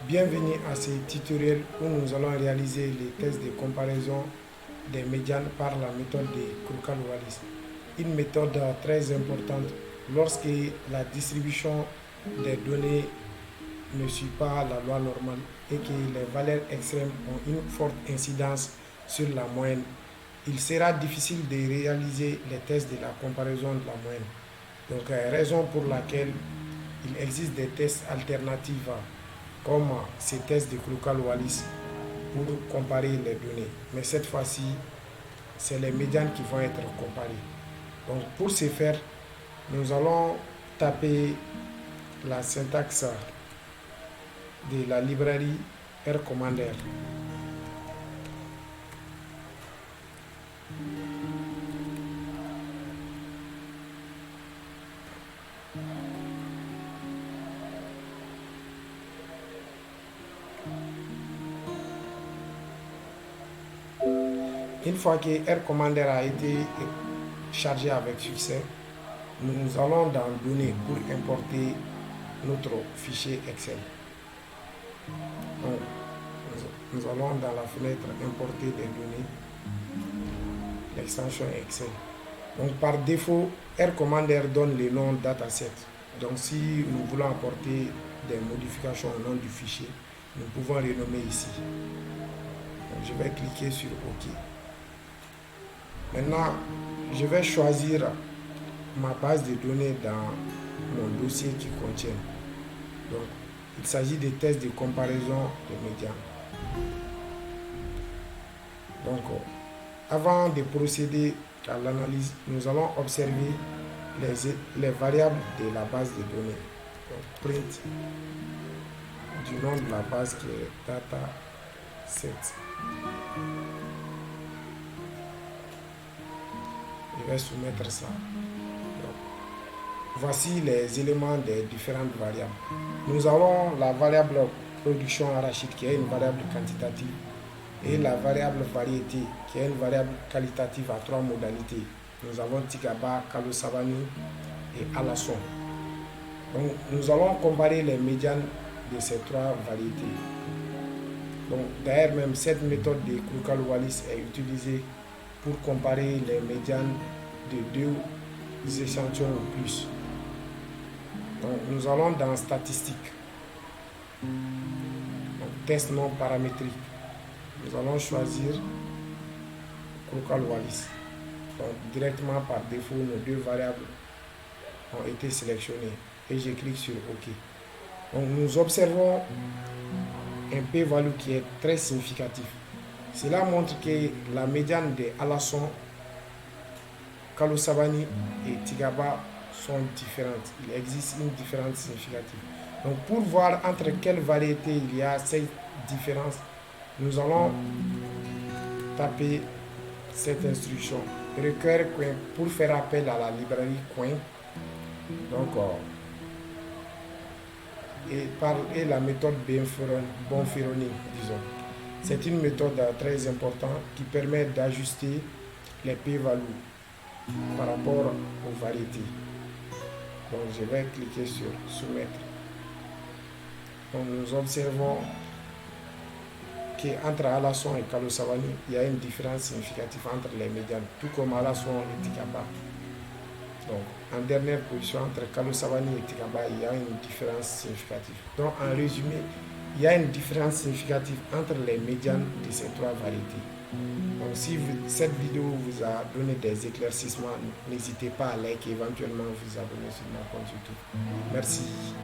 Bienvenue à ce tutoriel où nous allons réaliser les tests de comparaison des médianes par la méthode de Kruskal-Wallis. Une méthode très importante lorsque la distribution des données ne suit pas la loi normale et que les valeurs extrêmes ont une forte incidence sur la moyenne. Il sera difficile de réaliser les tests de la comparaison de la moyenne. Donc, raison pour laquelle il existe des tests alternatifs comme ces tests de Kruskal-Wallis pour comparer les données. Mais cette fois-ci, c'est les médianes qui vont être comparées. Donc, pour ce faire, nous allons taper la syntaxe de la librairie RCommander. Une fois que RCommander a été chargé avec succès, nous allons dans Données pour importer notre fichier Excel. Donc, nous allons dans la fenêtre Importer des données, l'extension Excel. Donc, par défaut, RCommander donne le nom dataset. Donc, si nous voulons apporter des modifications au nom du fichier, nous pouvons renommer ici. Donc, je vais cliquer sur OK. Maintenant, je vais choisir ma base de données dans mon dossier qui contient. Donc, il s'agit des tests de comparaison de médianes. Donc, avant de procéder à l'analyse, nous allons observer les variables de la base de données. Donc, print du nom de la base qui est dataset. Je vais soumettre ça. Donc, voici les éléments des différentes variables. Nous avons la variable production arachide qui est une variable quantitative et la variable variété qui est une variable qualitative à 3 modalités. Nous avons Tigaba, Kalo-Savani et Alasson. Donc, nous allons comparer les médianes de ces 3 variétés. Donc, d'ailleurs, même cette méthode de Kruskal-Wallis est utilisée pour comparer les médianes de 2 échantillons ou plus. Donc, nous allons dans Statistiques. Donc, test non paramétrique. Nous allons choisir Kruskal-Wallis. Donc, directement par défaut, nos 2 variables ont été sélectionnées et je clique sur OK. Donc, nous observons un p-value qui est très significatif. Cela montre que la médiane de Alasson, Kalo-Savani et Tigaba sont différentes. Il existe une différence significative. Donc, pour voir entre quelles variétés il y a cette différence, nous allons taper cette instruction. Require coin pour faire appel à la librairie coin. Donc, et la méthode Bonferroni, disons. C'est une méthode très importante qui permet d'ajuster les p-values par rapport aux variétés. Donc, je vais cliquer sur Soumettre. Donc, nous observons qu'entre Alasson et Kalo-Savani, il y a une différence significative entre les médianes, tout comme Alasson et Tigaba. Donc, en dernière position, entre Kalo-Savani et Tigaba, il y a une différence significative. Donc, en résumé, il y a une différence significative entre les médianes de ces 3 variétés. Donc, si cette vidéo vous a donné des éclaircissements, n'hésitez pas à liker et éventuellement vous abonner sur mon compte YouTube. Merci.